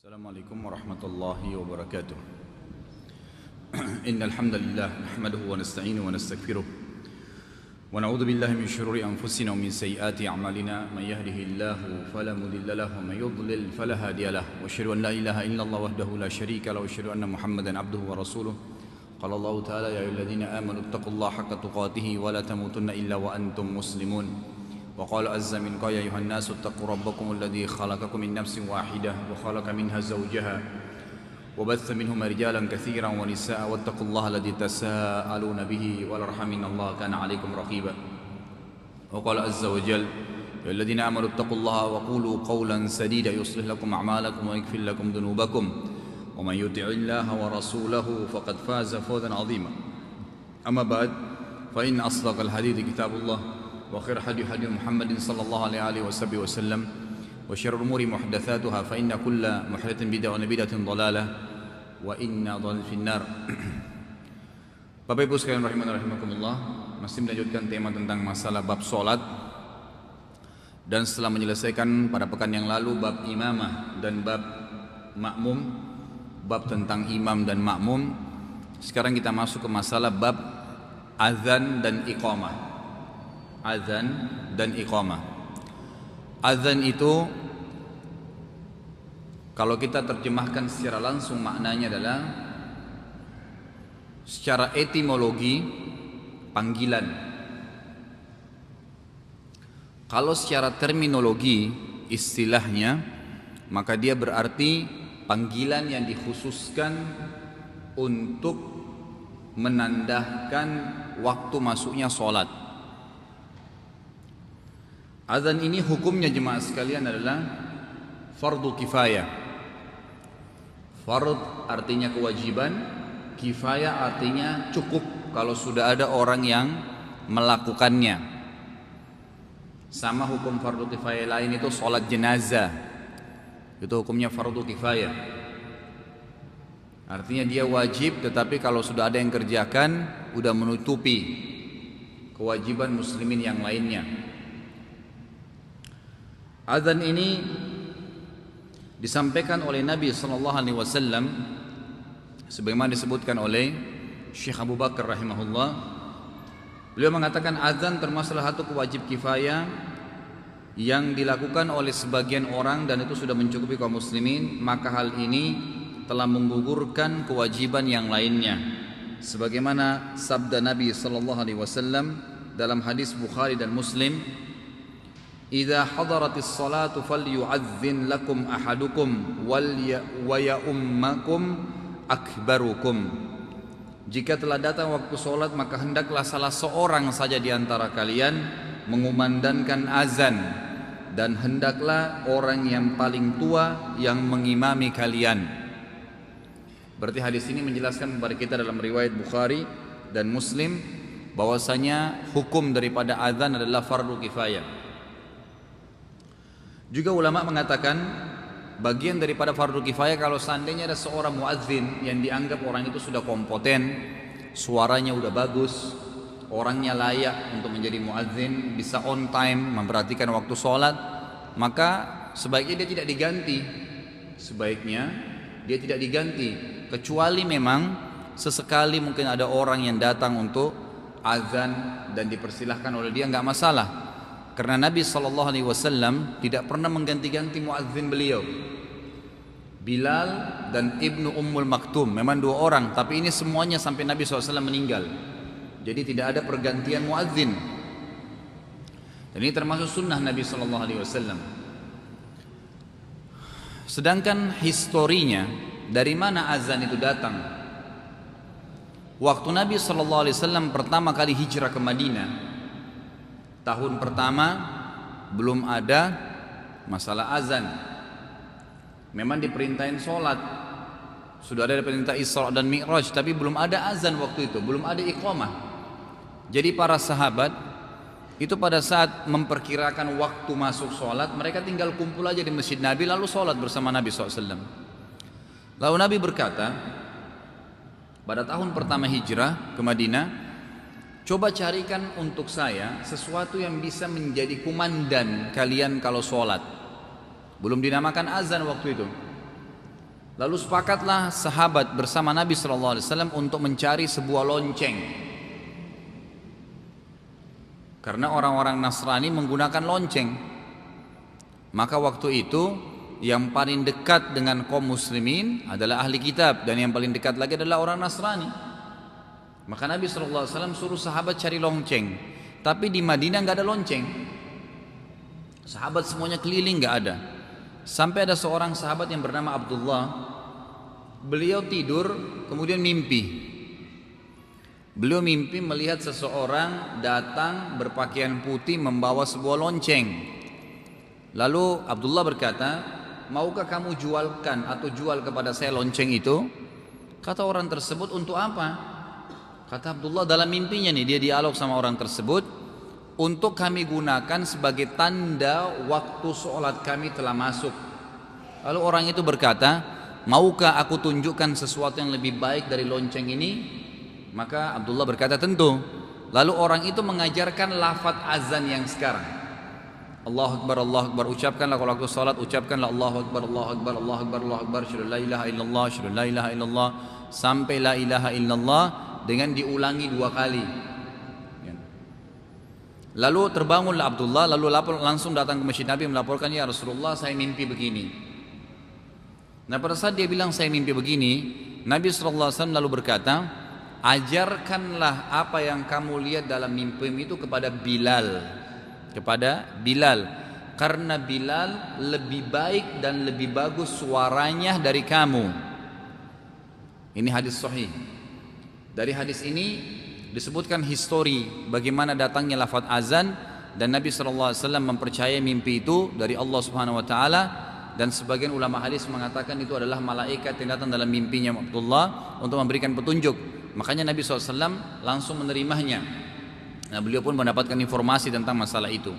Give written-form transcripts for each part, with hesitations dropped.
Assalamualaikum warahmatullahi wabarakatuh. Innal hamdalillah nahmaduhu wa nasta'inuhu wa nastaghfiruh wa na'udzu billahi min shururi anfusina wa min sayyiati a'malina may yahdihillahu fala mudilla lahu wa may yudlil fala hadiya lahu wa asyhadu an la ilaha illallah wahdahu la syarika lahu wa asyhadu anna Muhammadan abduhu wa rasuluh. Qala Allah ta'ala ya ayyuhalladzina amanu taqullaha haqqa tuqatih wa la tamutunna illa wa antum muslimun. وقال عز من قال يا أيها الناس اتقوا ربكم الذي خلقكم من نفس واحدة وخلق منها زوجها وبث منهما رجالا كثيرا ونساء واتقوا الله الذي تساءلون به والأرحام إن الله كان عليكم رقيبا وقال عز وجل يا الذين آمنوا اتقوا الله وقولوا قولا سديدا يصلح لكم أعمالكم ويغفر لكم ذنوبكم ومن يطع الله ورسوله فقد فاز فوزا عظيما أما بعد فإن أصدق الحديث كتاب الله وخير هدي محمد صلى الله عليه وسلم وشر الأمور محدثاتها فإن كل محدثة بدعة وبدعة ضلالة وإن ضلال في النار. Bapak Ibu sekalian rahimani rahimakumullah, masih melanjutkan tema tentang masalah bab salat. Dan setelah menyelesaikan pada pekan yang lalu bab imamah dan bab makmum, bab tentang imam dan makmum, sekarang kita masuk ke masalah bab azan dan iqamah. Azan dan iqamah. Azan itu kalau kita terjemahkan secara langsung maknanya adalah secara etimologi panggilan. Kalau secara terminologi istilahnya maka dia berarti panggilan yang dikhususkan untuk menandakan waktu masuknya sholat. Azan ini hukumnya jemaah sekalian adalah fardu kifayah. Fard artinya kewajiban, kifayah artinya cukup kalau sudah ada orang yang melakukannya. Sama hukum fardu kifayah lain itu sholat jenazah, itu hukumnya fardu kifayah. Artinya dia wajib, tetapi kalau sudah ada yang kerjakan udah menutupi kewajiban muslimin yang lainnya. Azan ini disampaikan oleh Nabi SAW sebagaimana disebutkan oleh Syekh Abu Bakar rahimahullah. Beliau mengatakan azan termasuk salah satu kewajib kifayah yang dilakukan oleh sebagian orang dan itu sudah mencukupi kaum muslimin, maka hal ini telah menggugurkan kewajiban yang lainnya. Sebagaimana sabda Nabi SAW dalam hadis Bukhari dan Muslim, "Idza hadaratis salatu falyu'adzin lakum ahadukum wa ya'ummakum akbarukum." Jika telah datang waktu salat maka hendaklah salah seorang saja di antara kalian mengumandangkan azan dan hendaklah orang yang paling tua yang mengimami kalian. Berarti hadis ini menjelaskan kepada kita dalam riwayat Bukhari dan Muslim bahwasanya hukum daripada azan adalah fardu kifayah. Juga ulama mengatakan bagian daripada fardu kifayah kalau seandainya ada seorang muadzin yang dianggap orang itu sudah kompeten, suaranya udah bagus, orangnya layak untuk menjadi muadzin, bisa on time, memperhatikan waktu sholat, maka sebaiknya dia tidak diganti. Sebaiknya dia tidak diganti, kecuali memang sesekali mungkin ada orang yang datang untuk azan dan dipersilahkan oleh dia, nggak masalah. Karena Nabi SAW tidak pernah mengganti-ganti muadzin beliau. Bilal dan Ibnu Ummul Maktum memang dua orang, tapi ini semuanya sampai Nabi SAW meninggal. Jadi tidak ada pergantian muadzin. Dan ini termasuk sunnah Nabi SAW. Sedangkan historinya, dari mana azan itu datang? Waktu Nabi SAW pertama kali hijrah ke Madinah, tahun pertama belum ada masalah azan. Memang diperintahin sholat, sudah ada perintah Isra dan Mi'raj, tapi belum ada azan waktu itu, belum ada iqamah. Jadi para sahabat itu pada saat memperkirakan waktu masuk sholat, mereka tinggal kumpul aja di masjid Nabi lalu sholat bersama Nabi SAW. Lalu Nabi berkata pada tahun pertama hijrah ke Madinah, coba carikan untuk saya sesuatu yang bisa menjadi kumandan kalian kalau sholat. Belum dinamakan azan waktu itu. Lalu sepakatlah sahabat bersama Nabi SAW untuk mencari sebuah lonceng. Karena orang-orang Nasrani menggunakan lonceng. Maka waktu itu yang paling dekat dengan kaum muslimin adalah ahli kitab, dan yang paling dekat lagi adalah orang Nasrani. Maka Nabi SAW suruh sahabat cari lonceng. Tapi di Madinah nggak ada lonceng. Sahabat semuanya keliling, nggak ada. Sampai ada seorang sahabat yang bernama Abdullah. Beliau tidur kemudian mimpi. Beliau mimpi melihat seseorang datang berpakaian putih membawa sebuah lonceng. Lalu Abdullah berkata, maukah kamu jualkan atau jual kepada saya lonceng itu? Kata orang tersebut, untuk apa? Kata Abdullah dalam mimpinya nih, dia dialog sama orang tersebut, untuk kami gunakan sebagai tanda waktu sholat kami telah masuk. Lalu orang itu berkata, maukah aku tunjukkan sesuatu yang lebih baik dari lonceng ini? Maka Abdullah berkata, tentu. Lalu orang itu mengajarkan lafaz azan yang sekarang. Allahu Akbar, ucapkanlah kalau waktu salat, ucapkanlah Allahu Akbar, Allahu Akbar, Allahu Akbar, Allahu Akbar, syahadu la ilaha illallah, syahadu la ilaha illallah, sampai la ilaha illallah dengan diulangi 2 kali. Lalu terbangunlah Abdullah, lalu langsung datang ke masjid Nabi melaporkan, ya Rasulullah, saya mimpi begini. Nah pada saat dia bilang saya mimpi begini, Nabi SAW lalu berkata, ajarkanlah apa yang kamu lihat dalam mimpi itu kepada Bilal. Karena Bilal lebih baik dan lebih bagus suaranya dari kamu. Ini hadis sahih. Dari hadis ini disebutkan histori bagaimana datangnya lafaz azan, dan Nabi SAW mempercayai mimpi itu dari Allah Subhanahu Wa Taala, dan sebagian ulama hadis mengatakan itu adalah malaikat yang datang dalam mimpinya Abdullah untuk memberikan petunjuk. Makanya Nabi SAW langsung menerimanya. Nah, beliau pun mendapatkan informasi tentang masalah itu.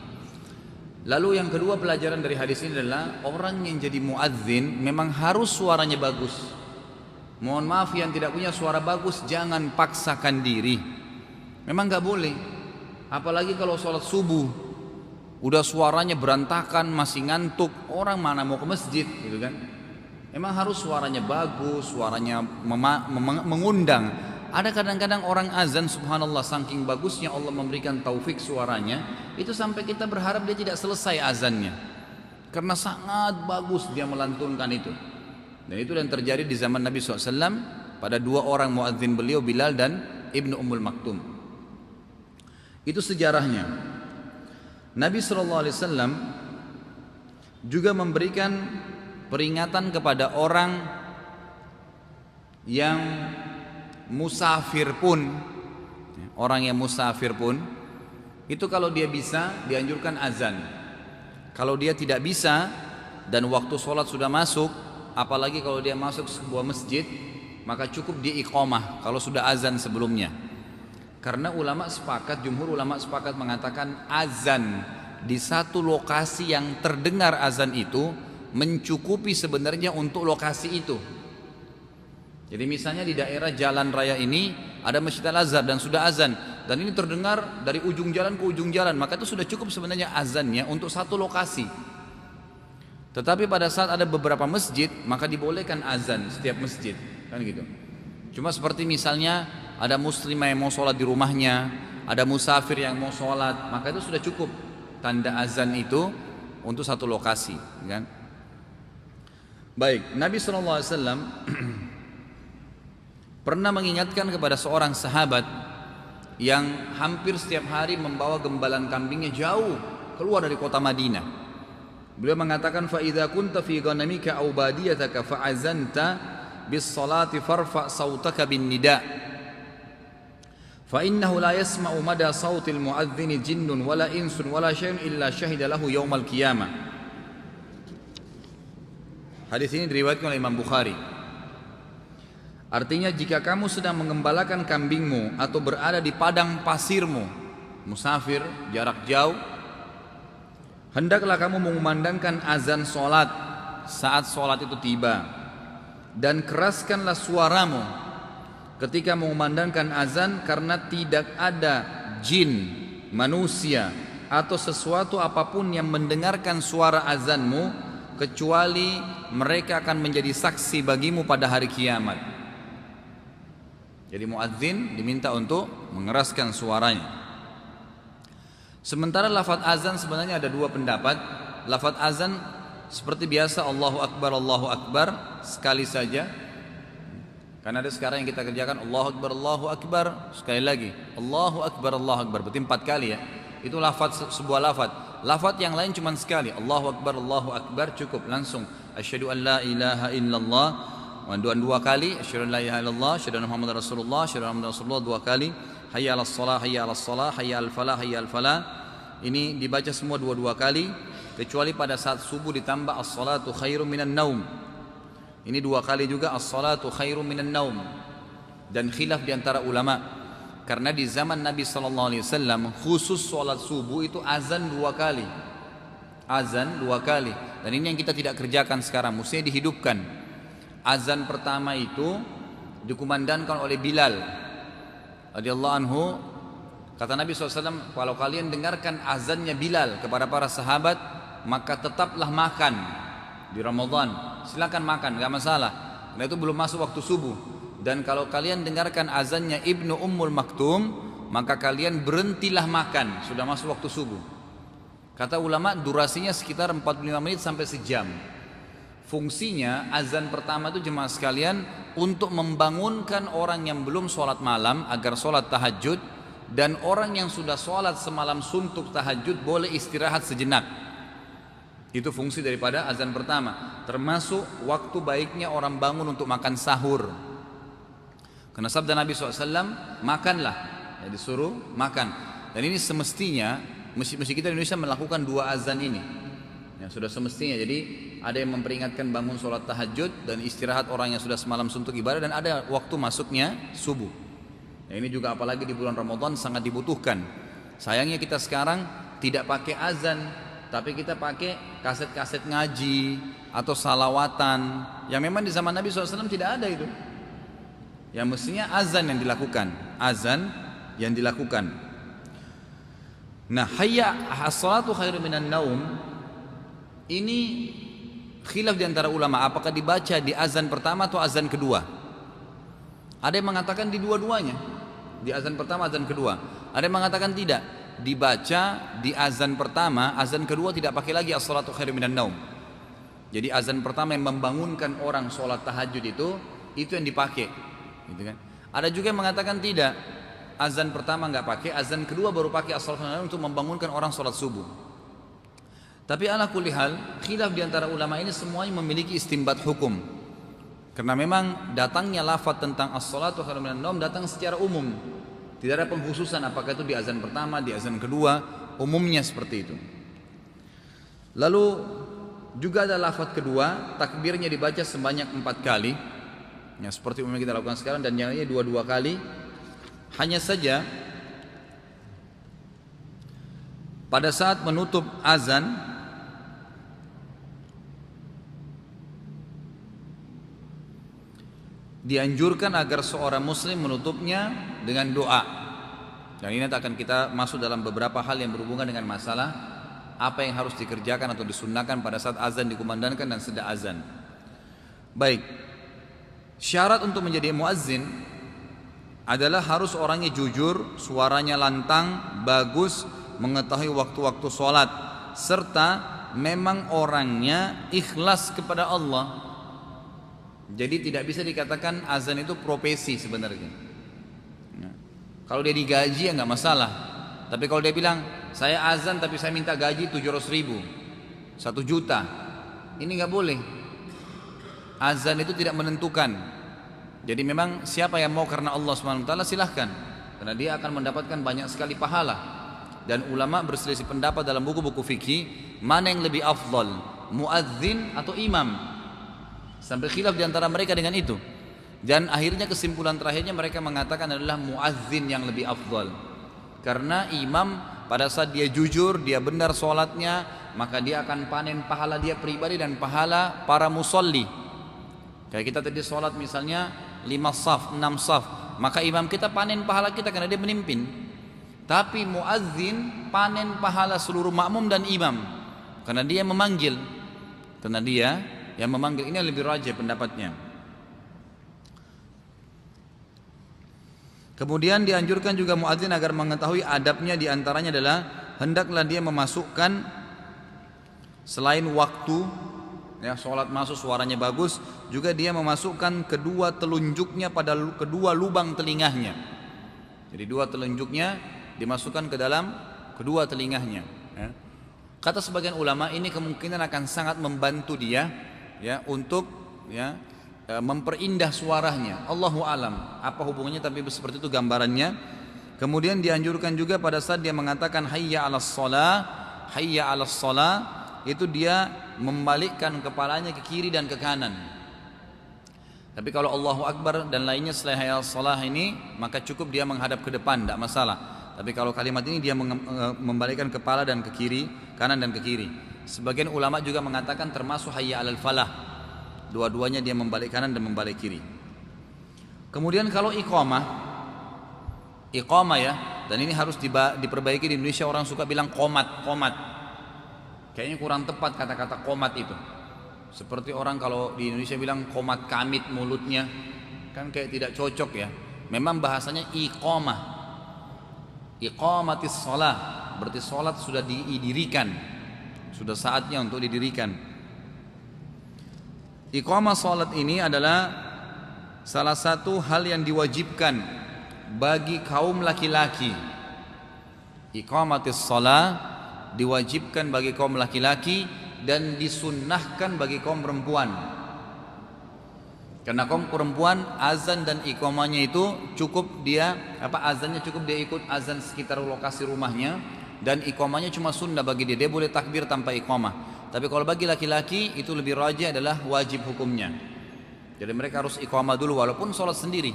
Lalu yang kedua pelajaran dari hadis ini adalah orang yang jadi muadzin memang harus suaranya bagus. Mohon maaf, yang tidak punya suara bagus jangan paksakan diri. Memang nggak boleh. Apalagi kalau sholat subuh, udah suaranya berantakan, masih ngantuk, orang mana mau ke masjid, gitu kan? Memang harus suaranya bagus, suaranya mengundang. Ada kadang-kadang orang azan, subhanallah, saking bagusnya Allah memberikan taufik suaranya, itu sampai kita berharap dia tidak selesai azannya, karena sangat bagus dia melantunkan itu. Dan itu yang terjadi di zaman Nabi SAW pada 2 orang muadzin beliau, Bilal dan Ibnu Ummul Maktum. Itu sejarahnya. Nabi SAW juga memberikan peringatan kepada orang yang musafir pun, itu kalau dia bisa dianjurkan azan. Kalau dia tidak bisa dan waktu sholat sudah masuk, apalagi kalau dia masuk sebuah masjid, maka cukup dia iqamah kalau sudah azan sebelumnya. Karena jumhur ulama sepakat mengatakan azan di satu lokasi yang terdengar azan itu mencukupi sebenarnya untuk lokasi itu. Jadi misalnya di daerah jalan raya ini ada Masjid Al-Azhar dan sudah azan, dan ini terdengar dari ujung jalan ke ujung jalan, maka itu sudah cukup sebenarnya azannya untuk satu lokasi. Tetapi pada saat ada beberapa masjid, maka dibolehkan azan setiap masjid, kan gitu. Cuma seperti misalnya ada muslimah yang mau sholat di rumahnya, ada musafir yang mau sholat, maka itu sudah cukup tanda azan itu untuk satu lokasi, kan? Baik, Nabi SAW pernah mengingatkan kepada seorang sahabat yang hampir setiap hari membawa gembalan kambingnya jauh keluar dari kota Madinah. Beliau mengatakan, fa idza kunta fi ghanamika aw badiyataka fa azanta bis salati farfa sautaka bin nida fa innahu la yasma'u mada sautil muadzin jinnun wala insun wala syai'un illa syahida lahu yaumal qiyamah. Hadis ini diriwayatkan oleh Imam Bukhari. Artinya, jika kamu sedang mengembalakan kambingmu atau berada di padang pasirmu, musafir jarak jauh, hendaklah kamu mengumandangkan azan solat saat solat itu tiba, dan keraskanlah suaramu ketika mengumandangkan azan, karena tidak ada jin, manusia atau sesuatu apapun yang mendengarkan suara azanmu kecuali mereka akan menjadi saksi bagimu pada hari kiamat. Jadi muadzin diminta untuk mengeraskan suaranya. Sementara lafaz azan sebenarnya ada dua pendapat. Lafaz azan seperti biasa Allahu Akbar sekali saja. Karena ada sekarang yang kita kerjakan Allahu Akbar sekali lagi. Allahu Akbar berarti 4 kali ya. Itu lafaz, sebuah lafaz. Lafaz yang lain cuma sekali. Allahu Akbar cukup langsung. Asyhadu an la ilaha illallah. Dua kali. Asyhadu an la ilaha illallah. Asyhadu anna Muhammadar Rasulullah. Asyhadu anna Muhammadar Rasulullah 2 kali. Hayya 'alas shalah, hayya 'alas shalah, hayya 'al falah, hayya 'al falah. Ini dibaca semua 2 kali. Kecuali pada saat subuh ditambah as-salatu khairum minan naum. Ini 2 kali juga as-salatu khairum minan naum. Dan khilaf di antara ulama. Karena di zaman Nabi SAW khusus sholat subuh itu azan 2 kali. Azan 2 kali. Dan ini yang kita tidak kerjakan sekarang, mestinya dihidupkan. Azan pertama itu dikumandangkan oleh Bilal radhiyallahu anhu. Kata Nabi SAW, kalau kalian dengarkan azannya Bilal kepada para sahabat, maka tetaplah makan di Ramadan. Silakan makan, gak masalah. Karena itu belum masuk waktu subuh. Dan kalau kalian dengarkan azannya Ibnu Ummul Maktum, maka kalian berhentilah makan, sudah masuk waktu subuh. Kata ulama durasinya sekitar 45 menit sampai sejam. Fungsinya azan pertama itu jemaah sekalian untuk membangunkan orang yang belum sholat malam agar sholat tahajud, dan orang yang sudah sholat semalam suntuk tahajud boleh istirahat sejenak. Itu fungsi daripada azan pertama. Termasuk waktu baiknya orang bangun untuk makan sahur. Karena sabda Nabi SAW, makanlah, ya, disuruh makan. Dan ini semestinya, mesti kita di Indonesia melakukan 2 azan ini. Ya, sudah semestinya. Jadi ada yang memperingatkan bangun sholat tahajud dan istirahat orang yang sudah semalam suntuk ibadah, dan ada waktu masuknya subuh. Ya, ini juga apalagi di bulan Ramadan sangat dibutuhkan. Sayangnya kita sekarang tidak pakai azan, tapi kita pakai kaset-kaset ngaji atau salawatan yang memang di zaman Nabi SAW tidak ada itu. Yang mestinya azan yang dilakukan, azan yang dilakukan. Nah, hayya as-salatu khairum minan naum ini khilaf di antara ulama, apakah dibaca di azan pertama atau azan kedua. Ada yang mengatakan di dua-duanya, di azan pertama, azan kedua. Ada yang mengatakan tidak, dibaca di azan pertama, azan kedua tidak pakai lagi as-salatu khairum minan naum. Jadi azan pertama yang membangunkan orang sholat tahajud itu yang dipakai, gitu kan. Ada juga yang mengatakan tidak, azan pertama nggak pakai, azan kedua baru pakai as-salatu khairum minan naum untuk membangunkan orang sholat subuh. Tapi ala kulli hal, khilaf di antara ulama ini semuanya memiliki istinbat hukum. Karena memang datangnya lafaz tentang as-salatu khairum minan naum datang secara umum. Tidak ada pengkhususan apakah itu di azan pertama, di azan kedua, umumnya seperti itu. Lalu juga ada lafaz kedua, takbirnya dibaca sebanyak 4 kali. Ya, seperti umumnya kita lakukan sekarang, dan yang lainnya 2 kali. Hanya saja pada saat menutup azan dianjurkan agar seorang muslim menutupnya dengan doa. Dan ini akan kita masuk dalam beberapa hal yang berhubungan dengan masalah apa yang harus dikerjakan atau disunnahkan pada saat azan dikumandangkan dan sesudah azan. Baik, syarat untuk menjadi muazzin adalah harus orangnya jujur, suaranya lantang, bagus, mengetahui waktu-waktu sholat, serta memang orangnya ikhlas kepada Allah. Jadi tidak bisa dikatakan azan itu profesi sebenarnya. Nah, kalau dia digaji ya nggak masalah. Tapi kalau dia bilang saya azan tapi saya minta gaji 700.000, 1 juta, ini nggak boleh. Azan itu tidak menentukan. Jadi memang siapa yang mau karena Allah SWT silahkan, karena dia akan mendapatkan banyak sekali pahala. Dan ulama berselisih pendapat dalam buku-buku fikih mana yang lebih afdal, muadzin atau imam. Sampai khilaf di antara mereka dengan itu. Dan akhirnya kesimpulan terakhirnya mereka mengatakan adalah muadzin yang lebih afdal. Karena imam pada saat dia jujur, dia benar sholatnya, maka dia akan panen pahala dia pribadi dan pahala para musolli. Kayak kita tadi sholat misalnya 5 saf, 6 saf, maka imam kita panen pahala kita karena dia memimpin. Tapi muadzin panen pahala seluruh makmum dan imam karena dia memanggil. karena dia yang memanggil. Ini lebih rajih pendapatnya. Kemudian dianjurkan juga muadzin agar mengetahui adabnya, diantaranya adalah hendaklah dia memasukkan selain waktu, ya, sholat masuk suaranya bagus, juga dia memasukkan kedua telunjuknya pada kedua lubang telinganya. Jadi dua telunjuknya dimasukkan ke dalam kedua telinganya, ya. Kata sebagian ulama ini kemungkinan akan sangat membantu dia, ya, untuk, ya, memperindah suaranya. Allahu alam apa hubungannya, tapi seperti itu gambarannya. Kemudian dianjurkan juga pada saat dia mengatakan hayya 'alas shalah, hayya 'alas shalah, itu dia membalikkan kepalanya ke kiri dan ke kanan. Tapi kalau Allahu Akbar dan lainnya selain hayya 'alas shalah ini, maka cukup dia menghadap ke depan, tidak masalah. Tapi kalau kalimat ini dia membalikkan kepala dan ke kiri, kanan dan ke kiri. Sebagian ulama juga mengatakan termasuk hayya 'alal falah. Dua-duanya dia membalik kanan dan membalik kiri. Kemudian kalau iqamah ya, dan ini harus diperbaiki. Di Indonesia orang suka bilang qomat. Kayaknya kurang tepat kata-kata qomat itu. Seperti orang kalau di Indonesia bilang qomat kamit mulutnya, kan kayak tidak cocok ya. Memang bahasanya iqamah. Iqamatis shalah, berarti sholat sudah didirikan, sudah saatnya untuk didirikan. Iqamah salat ini adalah salah satu hal yang diwajibkan bagi kaum laki-laki. Iqamatis shalah diwajibkan bagi kaum laki-laki dan disunnahkan bagi kaum perempuan. Karena kaum perempuan azan dan iqamahnya itu cukup dia azannya cukup dia ikut azan sekitar lokasi rumahnya, dan iqamahnya cuma sunnah bagi dia. Dia boleh takbir tanpa iqamah. Tapi kalau bagi laki-laki itu lebih rajih adalah wajib hukumnya. Jadi mereka harus iqamah dulu walaupun sholat sendiri.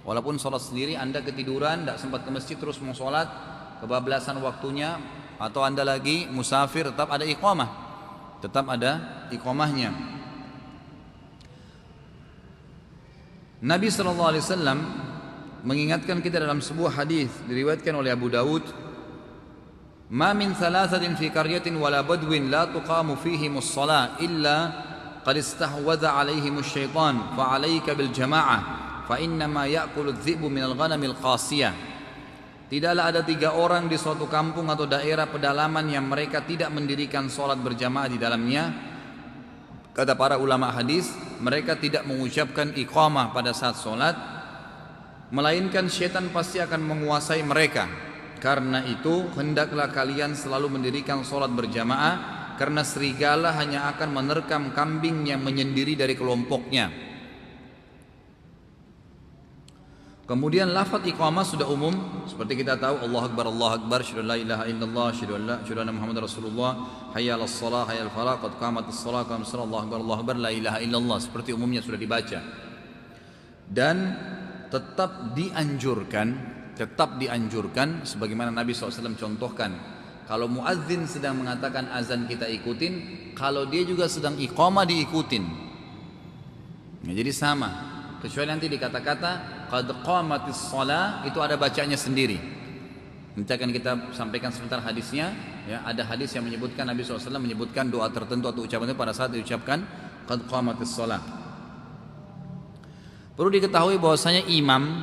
Walaupun sholat sendiri, Anda ketiduran, tidak sempat ke masjid terus mau sholat, kebablasan waktunya, atau Anda lagi musafir, tetap ada iqamah. Tetap ada iqamahnya. Nabi SAW mengingatkan kita dalam sebuah hadis diriwayatkan oleh Abu Dawud, "Ma min thalathatin fi qaryatin wala badwin la tuqamu fihimus shalah illa qad istahwadha 'alaihimus syaitan fa 'alaika bil jama'ah fa innama ya'kulu adh-dhi'bu minal ghanamil qasiyah." Tidaklah ada 3 orang di suatu kampung atau daerah pedalaman yang mereka tidak mendirikan salat berjamaah di dalamnya. Kata para ulama hadis, mereka tidak mengucapkan iqamah pada saat salat, melainkan syaitan pasti akan menguasai mereka. Karena itu hendaklah kalian selalu mendirikan sholat berjamaah, karena serigala hanya akan menerkam kambing yang menyendiri dari kelompoknya. Kemudian lafaz iqamah sudah umum, seperti kita tahu Allahu Akbar, syahadu la ilaha illallah, syahadu anna Muhammadar Rasulullah, hayya 'alas shalah, hayya 'alal falah, qad qamatis shalah, qad qamat Allahu Akbar, la ilaha illallah, seperti umumnya sudah dibaca. Dan tetap dianjurkan sebagaimana Nabi SAW contohkan, kalau muadzin sedang mengatakan azan kita ikutin, kalau dia juga sedang iqamah diikutin. Nah, jadi sama, kecuali nanti di kata-kata qad qamatis shalah itu ada bacanya sendiri. Nanti akan kita sampaikan sebentar hadisnya, ya. Ada hadis yang menyebutkan Nabi SAW menyebutkan doa tertentu atau ucapan itu pada saat diucapkan qad qamatis shalah. Perlu diketahui bahwasanya imam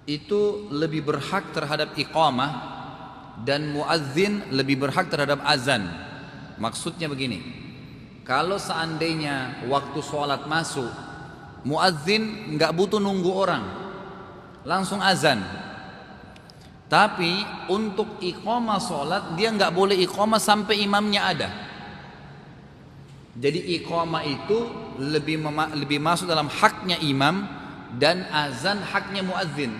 itu lebih berhak terhadap iqamah dan muadzin lebih berhak terhadap azan. Maksudnya begini, kalau seandainya waktu sholat masuk, muadzin nggak butuh nunggu orang, langsung azan. Tapi untuk iqamah sholat dia nggak boleh iqamah sampai imamnya ada. Jadi iqamah itu lebih masuk dalam haknya imam, dan azan haknya muadzin.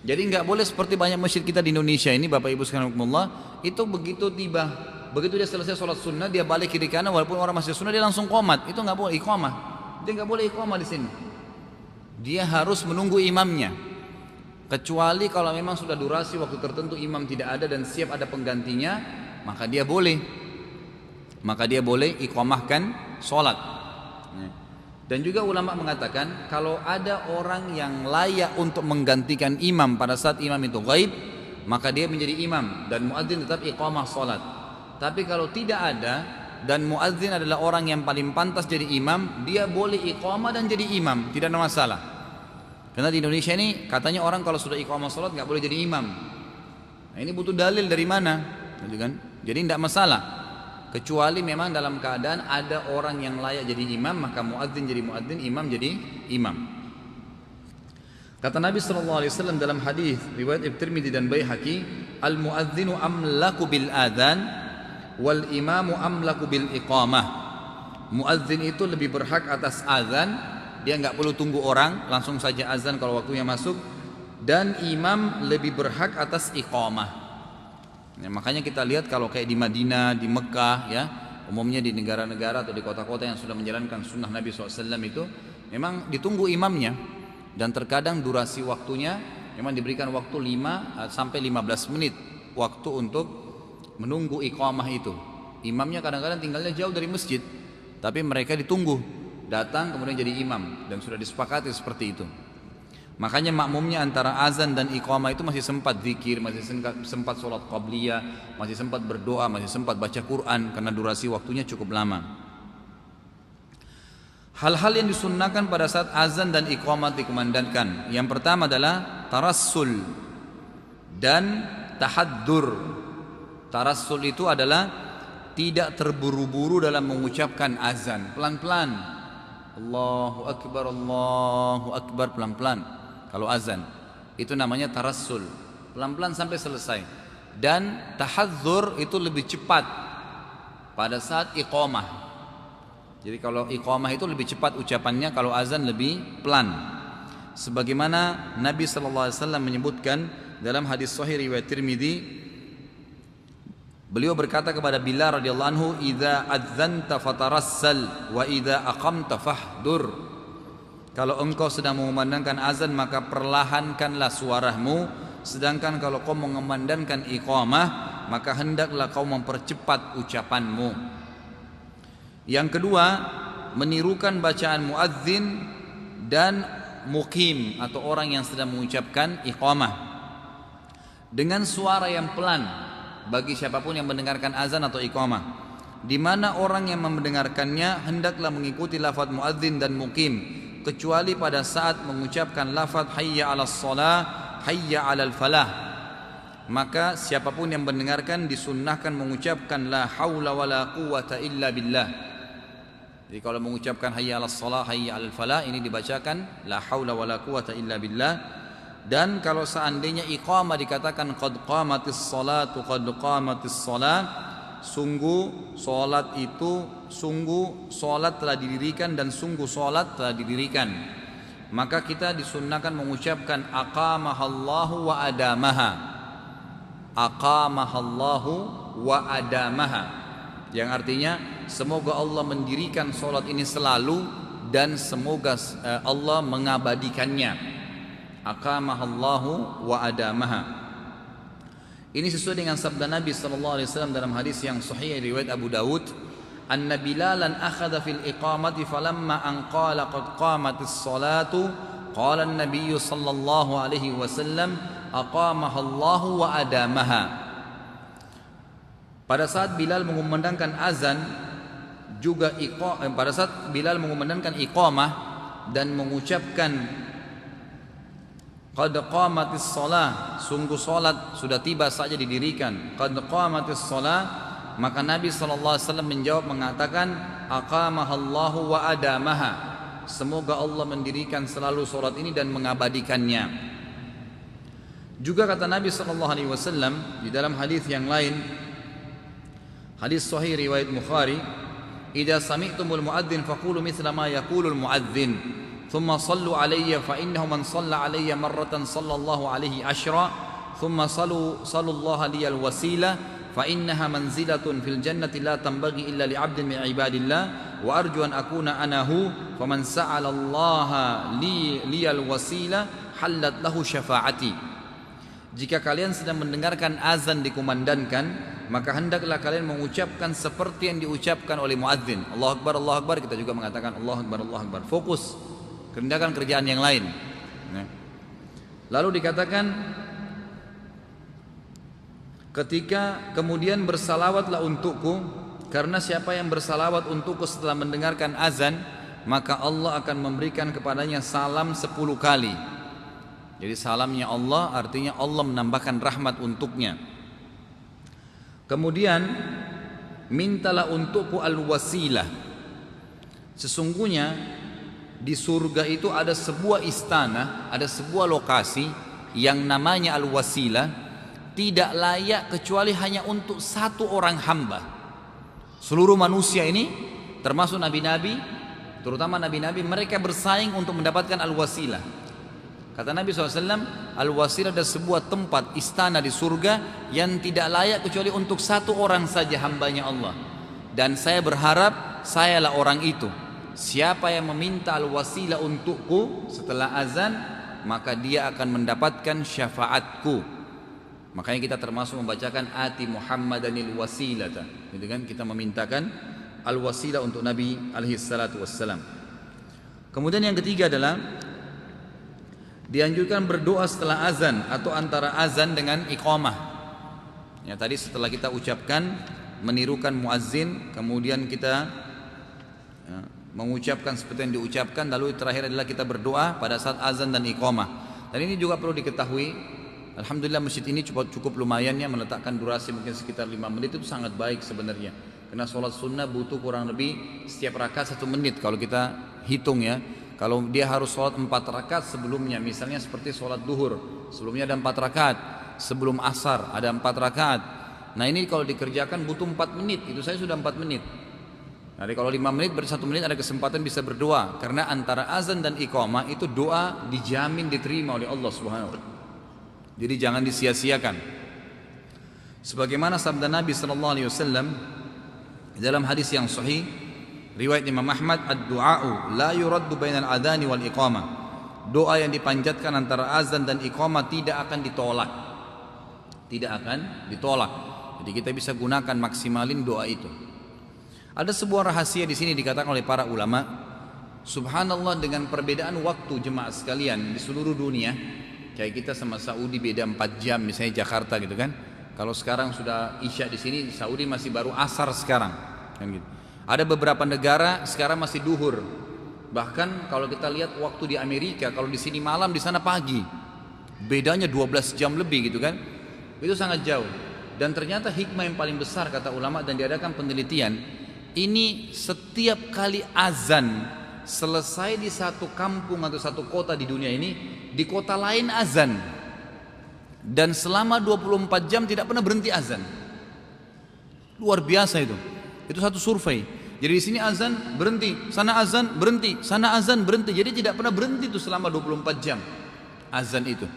Jadi nggak boleh seperti banyak masjid kita di Indonesia ini, Bapak Ibu sekalian, itu begitu dia selesai sholat sunnah, dia balik kiri kanan, walaupun orang masih sunnah dia langsung qomat. Itu nggak boleh iqamah. Dia nggak boleh iqamah di sini. Dia harus menunggu imamnya. Kecuali kalau memang sudah durasi waktu tertentu imam tidak ada dan siap ada penggantinya, maka dia boleh iqamahkan sholat. Dan juga ulama mengatakan kalau ada orang yang layak untuk menggantikan imam pada saat imam itu ghaib, maka dia menjadi imam dan muadzin tetap iqamah salat. Tapi kalau tidak ada, dan muadzin adalah orang yang paling pantas jadi imam, dia boleh iqamah dan jadi imam, tidak ada masalah. Karena di Indonesia ini katanya orang kalau sudah iqamah salat nggak boleh jadi imam. Nah, ini butuh dalil dari mana, gitu kan? Jadi tidak masalah. Kecuali memang dalam keadaan ada orang yang layak jadi imam, maka muadzin jadi muadzin, imam jadi imam. Kata Nabi SAW dalam hadis riwayat At-Tirmidzi dan Baihaqi, al-muadzinu amlaku bil adzan wal imamu amlaku bil iqamah. Muadzin itu lebih berhak atas azan, dia nggak perlu tunggu orang, langsung saja azan kalau waktunya masuk. Dan imam lebih berhak atas iqamah. Ya, makanya kita lihat kalau kayak di Madinah, di Mekah, ya, umumnya di negara-negara atau di kota-kota yang sudah menjalankan sunnah Nabi SAW itu, memang ditunggu imamnya. Dan terkadang durasi waktunya memang diberikan waktu 5 sampai 15 menit waktu untuk menunggu iqamah itu. Imamnya kadang-kadang tinggalnya jauh dari masjid, tapi mereka ditunggu datang kemudian jadi imam, dan sudah disepakati seperti itu. Makanya makmumnya antara azan dan iqamah itu masih sempat zikir, masih sempat sholat qabliyah, masih sempat berdoa, masih sempat baca Quran, karena durasi waktunya cukup lama. Hal-hal yang disunnahkan pada saat azan dan iqamah dikumandangkan, yang pertama adalah tarassul dan tahaddur. Tarassul itu adalah tidak terburu-buru dalam mengucapkan azan, pelan-pelan. Allahu Akbar, pelan-pelan. Kalau azan itu namanya tarassul, pelan-pelan sampai selesai. Dan tahadzur itu lebih cepat pada saat iqamah. Jadi kalau iqamah itu lebih cepat ucapannya, kalau azan lebih pelan. Sebagaimana Nabi SAW menyebutkan dalam hadis sahih riwayat Tirmidzi, beliau berkata kepada Bilal radhiyallahu anhu, "Idza adzanta fatarassal wa idza aqamta fahdur." Kalau engkau sedang mengumandangkan azan maka perlahankanlah suaramu, sedangkan kalau kau mengumandangkan iqamah maka hendaklah kau mempercepat ucapanmu. Yang kedua, menirukan bacaan muadzin dan muqim atau orang yang sedang mengucapkan iqamah dengan suara yang pelan bagi siapapun yang mendengarkan azan atau iqamah, di mana orang yang mendengarkannya hendaklah mengikuti lafaz muadzin dan muqim, kecuali pada saat mengucapkan lafaz hayya 'alas shalah, hayya 'alal falah. Maka siapapun yang mendengarkan disunnahkan mengucapkan la haula wala quwwata illa billah. Jadi kalau mengucapkan hayya 'alas shalah, hayya 'alal falah, ini dibacakan la haula wala quwwata illa billah. Dan kalau seandainya iqamah dikatakan qad qamatis salatu qad qamatis shalah, sungguh salat itu, sungguh salat telah didirikan dan sungguh salat telah didirikan, maka kita disunnahkan mengucapkan aqamahallahu wa adamaha. Aqamahallahu wa adamaha, yang artinya semoga Allah mendirikan salat ini selalu dan semoga Allah mengabadikannya. Aqamahallahu wa adamaha. Ini sesuai dengan sabda Nabi SAW dalam hadis yang sahih riwayat Abu Dawud, anna Bilalan akhadha fil iqamati falamma an qala qad qamatis salatu qala an-nabiy sallallahu alaihi wasallam aqamahallahu wa adamaha. Pada saat Bilal mengumandangkan azan juga pada saat Bilal mengumandangkan iqamah dan mengucapkan qad qamatis shalah, sungguh salat sudah tiba saja didirikan, qad qamatis shalah, maka Nabi SAW menjawab mengatakan aqamahallahu wa adamaha, semoga Allah mendirikan selalu salat ini dan mengabadikannya. Juga kata Nabi SAW di dalam hadis yang lain, hadis sahih riwayat Bukhari, idza sami'tumul muadzin faqulu mithla ma yaqulul muadzin ثم صلوا علي فإنه من صلى علي مرة صلى الله عليه عشرا ثم صلوا الله لي الوسيلة فإنها منزلة في الجنة لا تنبغي إلا لعبد من عباد الله وأرجو أن أكون أنا هو فمن سأل الله لي الوسيلة حلت له شفاعتي. Jika kalian sedang mendengarkan azan dikumandangkan, maka hendaklah kalian mengucapkan seperti yang diucapkan oleh muadzin. Allahu Akbar, Allahu Akbar, kita juga mengatakan Allahu Akbar, Allahu Akbar. Fokus, kerjakan kerjaan yang lain. Lalu dikatakan ketika kemudian bersalawatlah untukku karena siapa yang bersalawat untukku setelah mendengarkan azan, maka Allah akan memberikan kepadanya salam 10 kali. Jadi salamnya Allah artinya Allah menambahkan rahmat untuknya. Kemudian mintalah untukku al-wasilah. Sesungguhnya di surga itu ada sebuah istana, ada sebuah lokasi yang namanya al-wasilah, tidak layak kecuali hanya untuk satu orang hamba. Seluruh manusia ini termasuk nabi-nabi, terutama nabi-nabi, mereka bersaing untuk mendapatkan al-wasilah. Kata Nabi SAW, al-wasilah ada sebuah tempat istana di surga yang tidak layak kecuali untuk satu orang saja hambanya Allah. Dan saya berharap sayalah orang itu. Siapa yang meminta al-wasilah untukku setelah azan, maka dia akan mendapatkan syafaatku. Makanya kita termasuk membacakan ati Muhammadanil wasilata. Gitu kan? Kita memintakan al-wasilah untuk Nabi alaihi salatu wassalam. Kemudian yang ketiga adalah dianjurkan berdoa setelah azan atau antara azan dengan iqamah. Ya, tadi setelah kita ucapkan, menirukan muazzin, kemudian kita mengucapkan seperti yang diucapkan, lalu terakhir adalah kita berdoa pada saat azan dan iqamah. Dan ini juga perlu diketahui, alhamdulillah masjid ini cukup lumayan ya, meletakkan durasi mungkin sekitar 5 menit, itu sangat baik sebenarnya. Karena sholat sunnah butuh kurang lebih setiap rakaat 1 menit kalau kita hitung ya. Kalau dia harus sholat 4 rakaat sebelumnya, misalnya seperti sholat duhur, sebelumnya ada 4 rakaat, sebelum asar ada 4 rakaat. Nah ini kalau dikerjakan butuh 4 menit, itu saya sudah 4 menit. Jadi kalau 5 menit berarti 1 menit ada kesempatan bisa berdoa. Karena antara azan dan iqamah itu doa dijamin diterima oleh Allah Subhanahu wa Ta'ala. Jadi jangan disia-siakan. Sebagaimana sabda Nabi SAW dalam hadis yang sahih, riwayat Imam Ahmad, ad-du'a'u la yuraddu bainal adhani wal iqamah. Doa yang dipanjatkan antara azan dan iqamah tidak akan ditolak. Tidak akan ditolak. Jadi kita bisa gunakan, maksimalin doa itu. Ada sebuah rahasia di sini dikatakan oleh para ulama. Subhanallah, dengan perbedaan waktu jemaah sekalian di seluruh dunia, kayak kita sama Saudi beda 4 jam, misalnya Jakarta gitu kan. Kalau sekarang sudah Isya di sini, Saudi masih baru asar sekarang, kan gitu. Ada beberapa negara sekarang masih duhur. Bahkan kalau kita lihat waktu di Amerika, kalau di sini malam, di sana pagi. Bedanya 12 jam lebih gitu kan. Itu sangat jauh. Dan ternyata hikmah yang paling besar kata ulama dan diadakan penelitian, ini setiap kali azan selesai di satu kampung atau satu kota di dunia ini, di kota lain azan. Dan selama 24 jam tidak pernah berhenti azan. Luar biasa itu. Itu satu survei. Jadi di sini azan berhenti, sana azan berhenti, sana azan berhenti. Jadi tidak pernah berhenti itu selama 24 jam azan itu.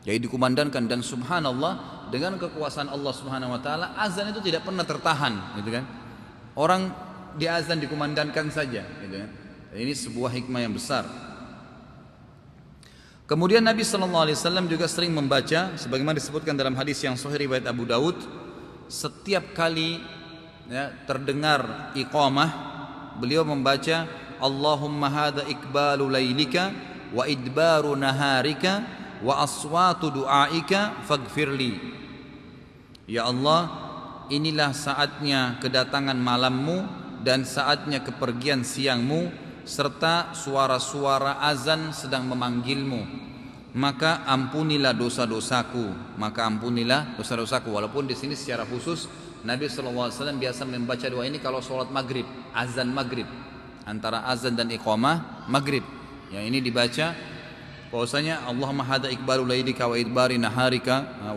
Jadi dikumandangkan, dan subhanallah dengan kekuasaan Allah Subhanahu wa taala, azan itu tidak pernah tertahan, gitu kan. Orang di azan dikumandangkan saja, gitu kan. Ini sebuah hikmah yang besar. Kemudian Nabi SAW juga sering membaca, sebagaimana disebutkan dalam hadis yang sahih riwayat Abu Daud, setiap kali ya, terdengar iqamah, beliau membaca Allahumma hadha iqbalu lailika wa idbaru naharika wa aswatu du'aika faghfirli. Ya Allah, inilah saatnya kedatangan malammu dan saatnya kepergian siangmu, serta suara-suara azan sedang memanggilmu, maka ampunilah dosa-dosaku, maka ampunilah dosa-dosaku. Walaupun di sini secara khusus Nabi SAW biasa membaca doa ini kalau sholat maghrib, azan maghrib, antara azan dan iqamah maghrib. Yang ini dibaca bahwasanya Allahumma hadza iqbalu lailika wa idbari naharika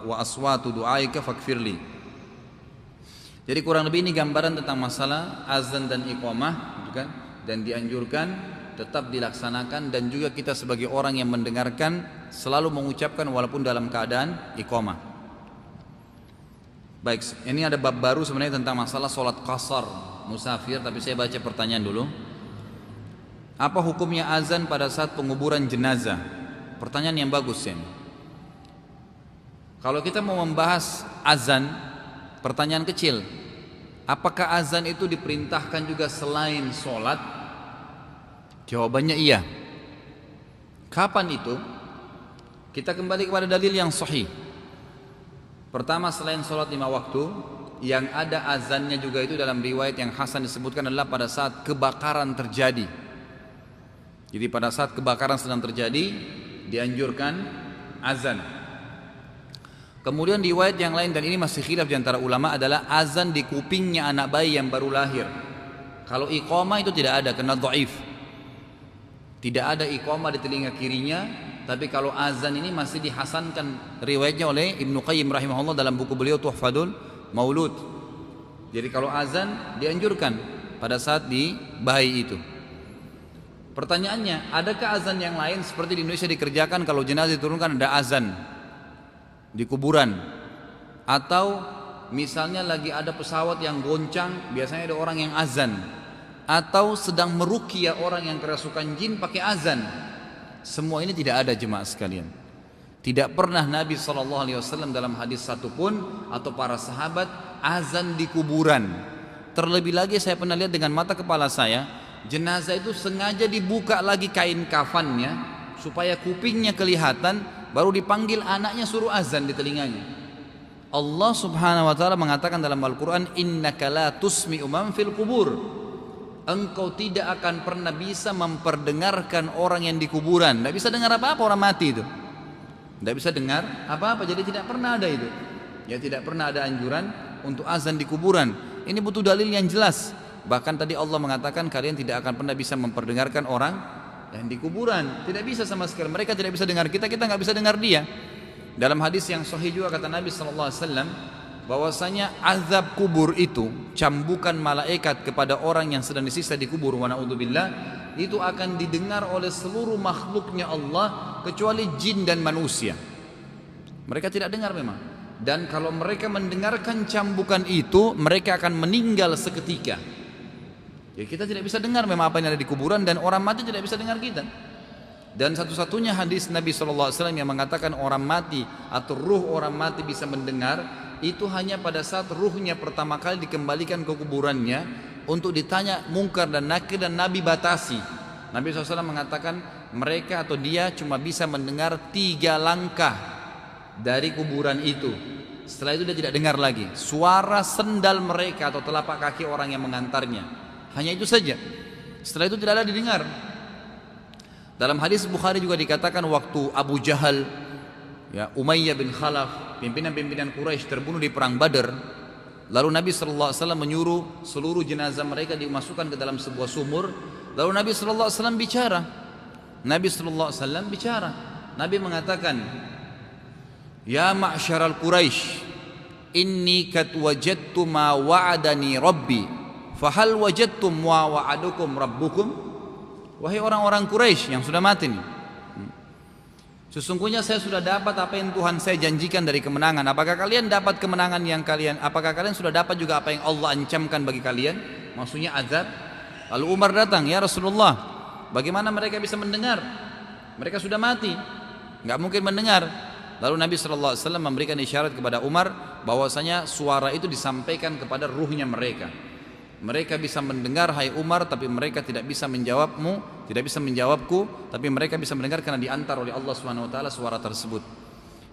wa aswatu du'aika faghfirli. Jadi kurang lebih ini gambaran tentang masalah azan dan iqamah, gitu kan? Dan dianjurkan tetap dilaksanakan, dan juga kita sebagai orang yang mendengarkan selalu mengucapkan walaupun dalam keadaan iqamah. Baik, ini ada bab baru sebenarnya tentang masalah sholat qasar musafir, tapi saya baca pertanyaan dulu. Apa hukumnya azan pada saat penguburan jenazah? Pertanyaan yang bagus ya. Kalau kita mau membahas azan, pertanyaan kecil, apakah azan itu diperintahkan juga selain sholat? Jawabannya iya. Kapan itu? Kita kembali kepada dalil yang sahih. Pertama, selain sholat 5 waktu, yang ada azannya juga itu dalam riwayat yang hasan disebutkan adalah pada saat kebakaran terjadi. Jadi pada saat kebakaran sedang terjadi dianjurkan azan. Kemudian riwayat yang lain, dan ini masih khilaf di antara ulama, adalah azan di kupingnya anak bayi yang baru lahir. Kalau iqamah itu tidak ada, kena dhaif. Tidak ada iqamah di telinga kirinya, tapi kalau azan ini masih dihasankan riwayatnya oleh Ibnu Qayyim rahimahullah dalam buku beliau Tuhfatul Maulud. Jadi kalau azan dianjurkan pada saat di bayi itu. Pertanyaannya, adakah azan yang lain seperti di Indonesia dikerjakan kalau jenazah diturunkan ada azan di kuburan, atau misalnya lagi ada pesawat yang goncang biasanya ada orang yang azan, atau sedang meruqyah orang yang kerasukan jin pakai azan. Semua ini tidak ada jemaah sekalian. Tidak pernah Nabi SAW dalam hadis satupun atau para sahabat azan di kuburan. Terlebih lagi saya pernah lihat dengan mata kepala saya, jenazah itu sengaja dibuka lagi kain kafannya supaya kupingnya kelihatan, baru dipanggil anaknya suruh azan di telinganya. Allah subhanahu wa ta'ala mengatakan dalam Al-Quran, innaka la tusmi'u man fil kubur. Engkau tidak akan pernah bisa memperdengarkan orang yang di kuburan. Tidak bisa dengar apa-apa orang mati itu. Tidak bisa dengar apa-apa, jadi tidak pernah ada itu. Ya, tidak pernah ada anjuran untuk azan di kuburan. Ini butuh dalil yang jelas. Bahkan tadi Allah mengatakan kalian tidak akan pernah bisa memperdengarkan orang yang di kuburan. Tidak bisa sama sekali. Mereka tidak bisa dengar kita, kita nggak bisa dengar dia. Dalam hadis yang sahih juga kata Nabi SAW bahwasanya azab kubur itu, cambukan malaikat kepada orang yang sedang disiksa di kubur, wa na'udzubillah, itu akan didengar oleh seluruh makhluknya Allah kecuali jin dan manusia. Mereka tidak dengar memang. Dan kalau mereka mendengarkan cambukan itu, mereka akan meninggal seketika. Ya, kita tidak bisa dengar memang apa yang ada di kuburan, dan orang mati tidak bisa dengar kita. Dan satu-satunya hadis Nabi SAW yang mengatakan orang mati atau ruh orang mati bisa mendengar, itu hanya pada saat ruhnya pertama kali dikembalikan ke kuburannya untuk ditanya mungkar dan nakir, dan Nabi batasi. Nabi SAW mengatakan mereka atau dia cuma bisa mendengar 3 langkah dari kuburan itu. Setelah itu dia tidak dengar lagi suara sendal mereka atau telapak kaki orang yang mengantarnya. Hanya itu saja. Setelah itu tidak ada didengar. Dalam hadis Bukhari juga dikatakan waktu Abu Jahal, ya, Umayyah bin Khalaf, pimpinan-pimpinan Quraisy terbunuh di perang Badar, lalu Nabi SAW menyuruh seluruh jenazah mereka dimasukkan ke dalam sebuah sumur. Lalu Nabi SAW bicara. Nabi SAW bicara. Nabi mengatakan, ya ma'syaral Quraisy, inni kad wajadtu ma wa'adani Rabbi, fahal wajadtum ma wa'adukum Rabbukum. Wahai orang-orang Quraisy yang sudah mati nih, sesungguhnya saya sudah dapat apa yang Tuhan saya janjikan dari kemenangan. Apakah kalian dapat kemenangan yang apakah kalian sudah dapat juga apa yang Allah ancamkan bagi kalian? Maksudnya azab. Lalu Umar datang, ya Rasulullah, bagaimana mereka bisa mendengar? Mereka sudah mati, nggak mungkin mendengar. Lalu Nabi SAW memberikan isyarat kepada Umar bahwasanya suara itu disampaikan kepada ruhnya mereka. Mereka bisa mendengar hai Umar, tapi mereka tidak bisa menjawabmu, tidak bisa menjawabku, tapi mereka bisa mendengar karena diantar oleh Allah Subhanahu wa taala suara tersebut.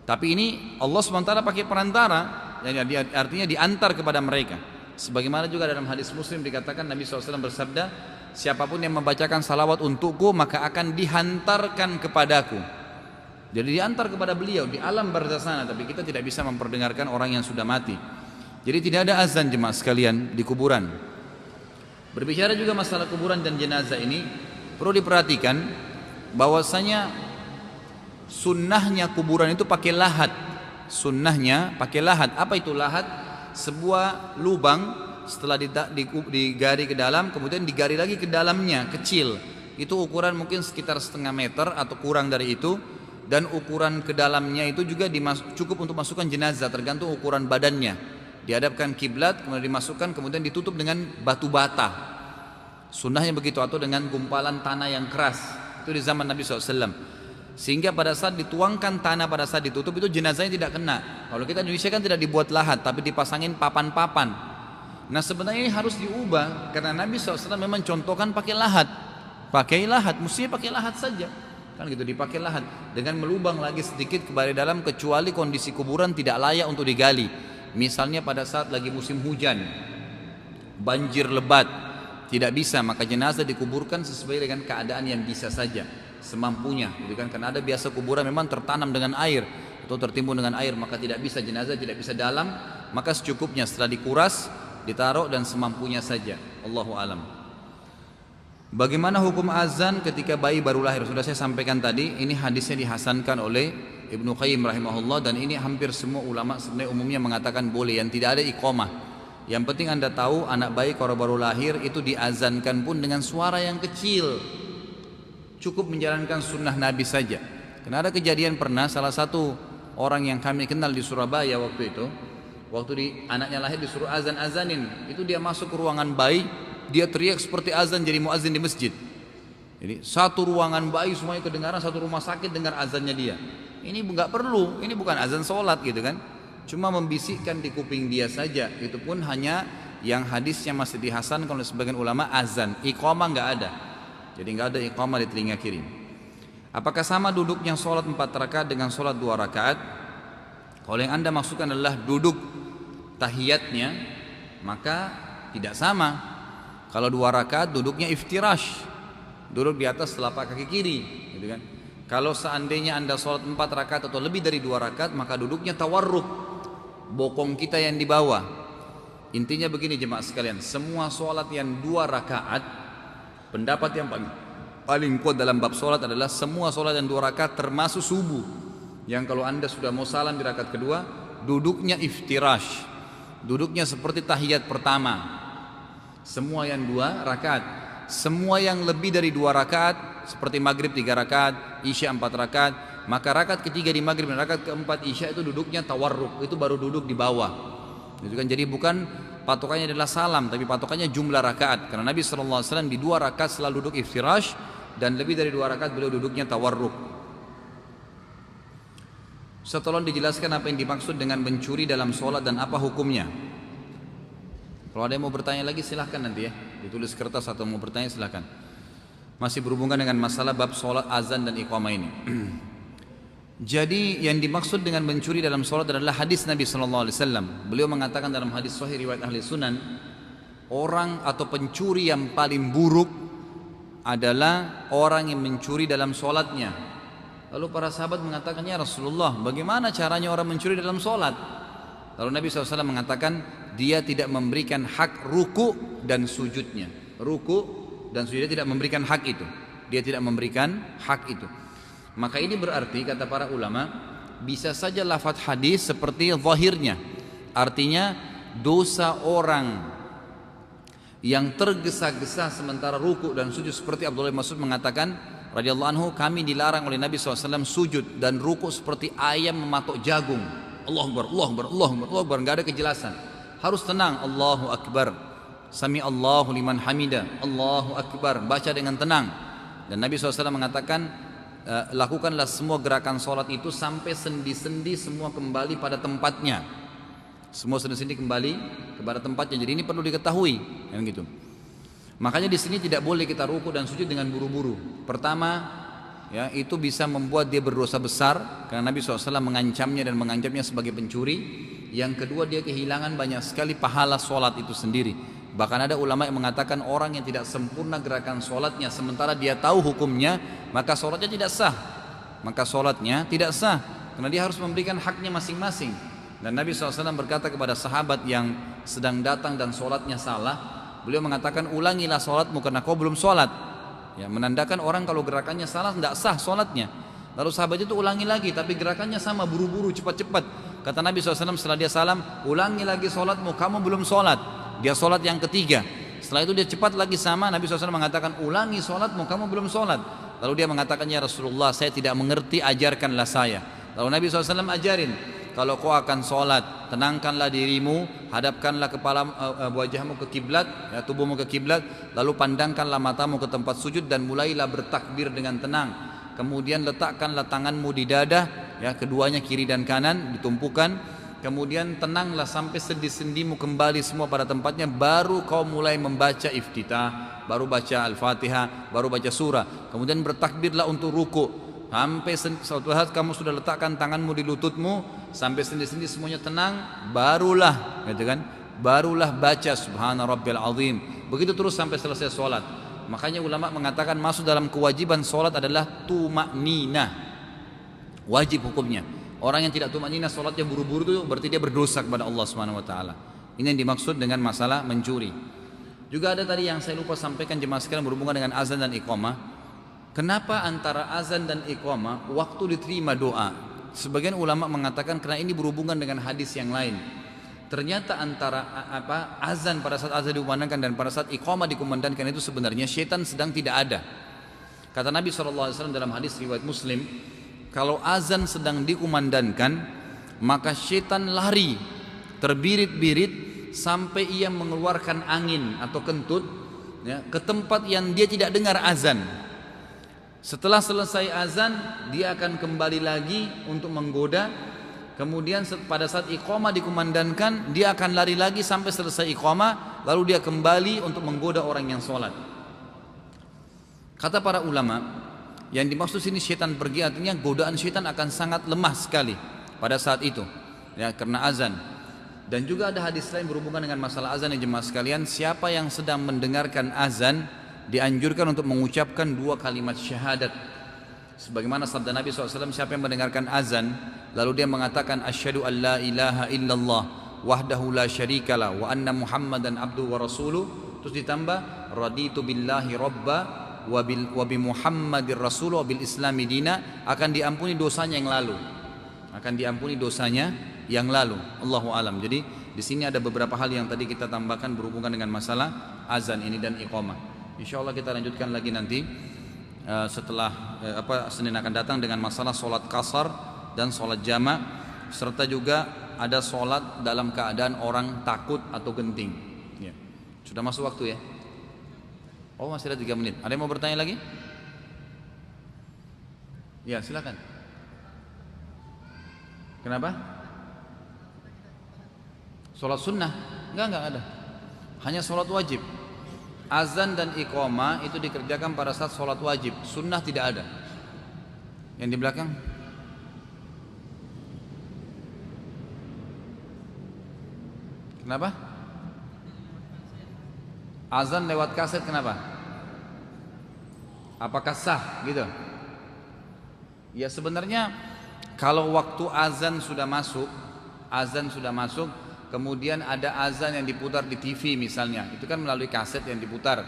Tapi ini Allah Subhanahu wa taala pakai perantara, yang artinya diantar kepada mereka. Sebagaimana juga dalam hadis Muslim dikatakan Nabi SAW bersabda, siapapun yang membacakan salawat untukku maka akan dihantarkan kepadaku. Jadi diantar kepada beliau di alam barzah sana, tapi kita tidak bisa memperdengarkan orang yang sudah mati. Jadi tidak ada azan jemaah sekalian di kuburan. Berbicara juga masalah kuburan dan jenazah ini, perlu diperhatikan bahwasanya sunnahnya kuburan itu pakai lahat. Sunnahnya pakai lahat. Apa itu lahat? Sebuah lubang setelah digari ke dalam, kemudian digari lagi ke dalamnya kecil. Itu ukuran mungkin sekitar 0,5 meter atau kurang dari itu. Dan ukuran ke dalamnya itu juga cukup untuk masukkan jenazah, tergantung ukuran badannya. Dihadapkan kiblat, kemudian dimasukkan, kemudian ditutup dengan batu bata. Sunnahnya begitu, atau dengan gumpalan tanah yang keras. Itu di zaman Nabi SAW. Sehingga pada saat dituangkan tanah, pada saat ditutup itu jenazahnya tidak kena. Kalau kita di Indonesia kan tidak dibuat lahat, tapi dipasangin papan-papan. Nah sebenarnya ini harus diubah, karena Nabi SAW memang contohkan pakai lahat. Pakai lahat, mestinya pakai lahat saja. Kan gitu, dipakai lahat dengan melubang lagi sedikit kepada dalam, kecuali kondisi kuburan tidak layak untuk digali. Misalnya pada saat lagi musim hujan, banjir lebat, tidak bisa, maka jenazah dikuburkan sesuai dengan keadaan yang bisa saja, semampunya, gitu kan? Karena ada biasa kuburan memang tertanam dengan air atau tertimbun dengan air, maka tidak bisa, jenazah tidak bisa dalam, maka secukupnya setelah dikuras, ditaruh dan semampunya saja. Allahu alam. Bagaimana hukum azan ketika bayi baru lahir? Sudah saya sampaikan tadi, ini hadisnya dihasankan oleh Ibnu Qayyim rahimahullah, dan ini hampir semua ulama sebenarnya umumnya mengatakan boleh, yang tidak ada iqamah. Yang penting Anda tahu anak bayi kalau baru lahir itu diazankan pun dengan suara yang kecil, cukup menjalankan sunnah Nabi saja. Karena ada kejadian pernah salah satu orang yang kami kenal di Surabaya waktu itu, waktu anaknya lahir disuruh azan-azanin, itu dia masuk ke ruangan bayi, dia teriak seperti azan jadi muazin di masjid. Jadi satu ruangan bayi semuanya kedengaran, satu rumah sakit dengar azannya dia. Ini nggak perlu, ini bukan azan sholat gitu kan, cuma membisikkan di kuping dia saja. Itu pun hanya yang hadisnya masih dihasankan oleh sebagian ulama azan, iqamah nggak ada. Jadi nggak ada iqamah di telinga kiri. Apakah sama duduknya sholat 4 rakaat dengan sholat 2 rakaat? Kalau yang Anda maksudkan adalah duduk tahiyatnya, maka tidak sama. Kalau 2 rakaat duduknya iftirash, duduk di atas telapak kaki kiri, gitu kan? Kalau seandainya Anda sholat 4 rakaat atau lebih dari 2 rakaat, maka duduknya tawarruk, bokong kita yang di bawah. Intinya begini jemaah sekalian, semua sholat yang 2 rakaat, pendapat yang paling kuat dalam bab sholat adalah semua sholat yang 2 rakaat termasuk subuh, yang kalau Anda sudah mau salam di rakaat kedua, duduknya iftirash, duduknya seperti tahiyat pertama. Semua yang 2 rakaat. Semua yang lebih dari 2 rakaat seperti maghrib 3 rakaat, isya 4 rakaat, maka rakaat ketiga di maghrib dan rakaat keempat isya itu duduknya tawarruk, itu baru duduk di bawah. Itu kan, jadi bukan patokannya adalah salam, tapi patokannya jumlah rakaat. Karena Nabi SAW di 2 rakaat selalu duduk iftirash, dan lebih dari 2 rakaat beliau duduknya tawarruk. Tolong dijelaskan apa yang dimaksud dengan mencuri dalam sholat dan apa hukumnya. Kalau ada yang mau bertanya lagi silahkan nanti ya, ditulis kertas atau mau bertanya silahkan. Masih berhubungan dengan masalah bab sholat, azan dan iqamah ini. Jadi yang dimaksud dengan mencuri dalam sholat adalah hadis Nabi SAW. Beliau mengatakan dalam hadis sahih riwayat ahli sunan, orang atau pencuri yang paling buruk adalah orang yang mencuri dalam sholatnya. Lalu para sahabat mengatakan, ya Rasulullah, bagaimana caranya orang mencuri dalam sholat? Lalu Nabi SAW mengatakan, dia tidak memberikan hak ruku dan sujudnya. Ruku dan sujudnya tidak memberikan hak itu. Dia tidak memberikan hak itu. Maka ini berarti kata para ulama, bisa saja lafadz hadis seperti zahirnya. Artinya dosa orang yang tergesa-gesa sementara ruku dan sujud, seperti Abdullah bin Mas'ud mengatakan radhiyallahu anhu, kami dilarang oleh Nabi SAW sujud dan ruku seperti ayam mematok jagung. Allahu Akbar, Allahu Akbar, Allahu Akbar, Allahu Akbar, enggak ada kejelasan. Harus tenang, Allahu Akbar, Sami Allahu liman hamida, Allahu Akbar, baca dengan tenang. Dan Nabi SAW mengatakan, lakukanlah semua gerakan sholat itu sampai sendi-sendi semua kembali pada tempatnya. Semua sendi-sendi kembali kepada tempatnya. Jadi ini perlu diketahui, kan gitu. Makanya di sini tidak boleh kita ruku dan sujud dengan buru-buru. Pertama, ya, itu bisa membuat dia berdosa besar karena Nabi SAW mengancamnya dan mengancamnya sebagai pencuri. Yang kedua, dia kehilangan banyak sekali pahala sholat itu sendiri. Bahkan ada ulama yang mengatakan orang yang tidak sempurna gerakan sholatnya sementara dia tahu hukumnya, maka sholatnya tidak sah. Maka sholatnya tidak sah karena dia harus memberikan haknya masing-masing. Dan Nabi SAW berkata kepada sahabat yang sedang datang dan sholatnya salah, beliau mengatakan, ulangilah sholatmu karena kau belum sholat. Ya, menandakan orang kalau gerakannya salah tidak sah sholatnya. Lalu sahabat itu ulangi lagi, tapi gerakannya sama, buru-buru, cepat-cepat. Kata Nabi SAW setelah dia salam, ulangi lagi sholatmu, kamu belum sholat. Dia sholat yang ketiga. Setelah itu dia cepat lagi sama, Nabi SAW mengatakan, ulangi sholatmu, kamu belum sholat. Lalu dia mengatakan, ya Rasulullah, saya tidak mengerti, ajarkanlah saya. Lalu Nabi SAW ajarin, kalau kau akan sholat, tenangkanlah dirimu, hadapkanlah kepala wajahmu ke kiblat, ya, tubuhmu ke kiblat, lalu pandangkanlah matamu ke tempat sujud dan mulailah bertakbir dengan tenang. Kemudian letakkanlah tanganmu di dada, ya, keduanya kiri dan kanan ditumpukan. Kemudian tenanglah sampai sendi-sendimu kembali semua pada tempatnya, baru kau mulai membaca iftitah, baru baca Al-Fatihah, baru baca surah. Kemudian bertakbirlah untuk ruku. Sampai suatu saat kamu sudah letakkan tanganmu di lututmu, sampai sendi-sendi semuanya tenang, barulah, gitu kan? Barulah baca Subhana Rabbil Azim. Begitu terus sampai selesai sholat. Makanya ulama mengatakan masuk dalam kewajiban sholat adalah tumaknina, wajib hukumnya. Orang yang tidak tumaknina sholatnya buru-buru itu berarti dia berdosa kepada Allah Subhanahu Wa Taala. Ini yang dimaksud dengan masalah mencuri. Juga ada tadi yang saya lupa sampaikan jemaah sekalian berhubungan dengan azan dan iqamah. Kenapa antara azan dan iqamah waktu diterima doa? Sebagian ulama mengatakan karena ini berhubungan dengan hadis yang lain. Ternyata antara azan pada saat azan dikumandangkan dan pada saat iqamah dikumandangkan itu sebenarnya syaitan sedang tidak ada. Kata Nabi SAW dalam hadis riwayat Muslim, kalau azan sedang dikumandangkan maka syaitan lari terbirit-birit sampai ia mengeluarkan angin atau kentut ya, ke tempat yang dia tidak dengar azan. Setelah selesai azan dia akan kembali lagi untuk menggoda. Kemudian pada saat iqamah dikumandangkan dia akan lari lagi sampai selesai iqamah, lalu dia kembali untuk menggoda orang yang sholat. Kata para ulama, yang dimaksud sini syaitan pergi artinya godaan syaitan akan sangat lemah sekali pada saat itu ya, karena azan. Dan juga ada hadis lain berhubungan dengan masalah azan yang jemaah sekalian, siapa yang sedang mendengarkan azan dianjurkan untuk mengucapkan 2 kalimat syahadat. Sebagaimana sabda Nabi SAW, siapa yang mendengarkan azan lalu dia mengatakan asyhadu an la ilaha illallah wahdahu la syarikalah wa anna muhammadan abduhu wa rasuluh, terus ditambah raditu billahi rabba wa bi muhammadir rasul wa bil islami dina, akan diampuni dosanya yang lalu. Akan diampuni dosanya yang lalu. Allahu alam. Jadi di sini ada beberapa hal yang tadi kita tambahkan berhubungan dengan masalah azan ini dan iqamah. InsyaAllah kita lanjutkan lagi nanti setelah Senin akan datang dengan masalah solat qasar dan solat jama', serta juga ada solat dalam keadaan orang takut atau genting ya. Sudah masuk waktu ya? Oh masih ada 3 menit. Ada yang mau bertanya lagi? Ya silakan. Kenapa? Solat sunnah? Enggak ada. Hanya solat wajib. Azan dan iqamah itu dikerjakan pada saat sholat wajib. Sunnah tidak ada. Yang di belakang? Kenapa? Azan lewat kaset kenapa? Apakah sah gitu? Ya sebenarnya kalau waktu azan sudah masuk, kemudian ada azan yang diputar di TV misalnya, itu kan melalui kaset yang diputar.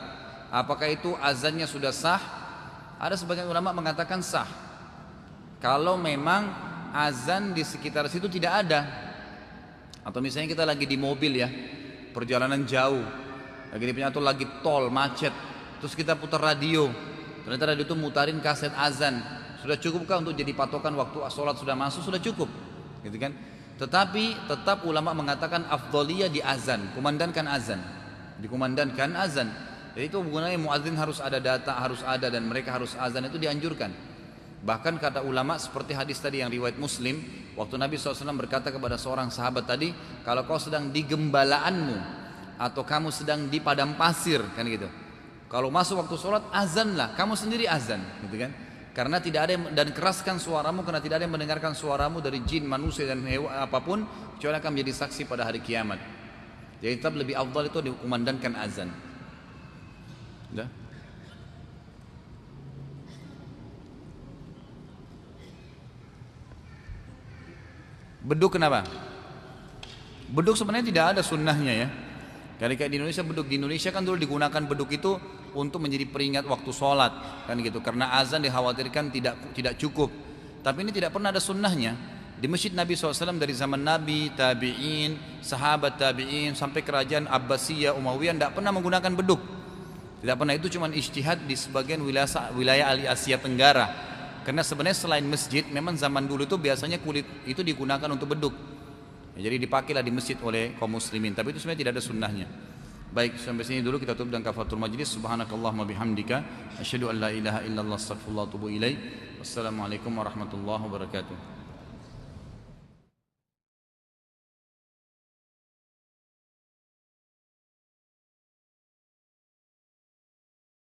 Apakah itu azannya sudah sah? Ada sebagian ulama mengatakan sah. Kalau memang azan di sekitar situ tidak ada. Atau misalnya kita lagi di mobil ya, perjalanan jauh, atau lagi tol macet, terus kita putar radio, ternyata radio itu mutarin kaset azan. Sudah cukupkah untuk jadi patokan waktu sholat sudah masuk? Sudah cukup, gitu kan? Tetapi tetap ulama mengatakan afdhaliyah di azan, dikumandangkan azan. Jadi itu hubungannya muadzin harus ada data, harus ada, dan mereka harus azan, itu dianjurkan. Bahkan kata ulama seperti hadis tadi yang riwayat Muslim, waktu Nabi SAW berkata kepada seorang sahabat tadi, kalau kau sedang di gembalaanmu atau kamu sedang di padang pasir, kan gitu. Kalau masuk waktu sholat azanlah, kamu sendiri azan, gitu kan? Karena tidak ada yang, dan keraskan suaramu karena tidak ada yang mendengarkan suaramu dari jin, manusia dan hewan apapun kecuali akan menjadi saksi pada hari kiamat. Jadi tetap lebih afdal itu dikumandangkan azan. Sudah? Beduk kenapa? Beduk sebenarnya tidak ada sunnahnya ya. Kayak di Indonesia, beduk di Indonesia kan dulu digunakan beduk itu untuk menjadi peringat waktu sholat kan gitu, karena azan dikhawatirkan tidak cukup. Tapi ini tidak pernah ada sunnahnya. Di masjid Nabi SAW dari zaman Nabi, tabi'in, sahabat tabi'in sampai kerajaan Abbasiyah, Umayyah tidak pernah menggunakan beduk. Tidak pernah. Itu cuma ijtihad di sebagian wilayah Asia Tenggara. Karena sebenarnya selain masjid, memang zaman dulu itu biasanya kulit itu digunakan untuk beduk ya, jadi dipakailah di masjid oleh kaum muslimin. Tapi itu sebenarnya tidak ada sunnahnya. Baik, sampai sini dulu kita tutup dengan kafaratul majlis. Subhanakallahumma bihamdika asyhadu an la ilaha illallah astaghfirullah wa atubu ilaik. Wassalamualaikum warahmatullahi wabarakatuh.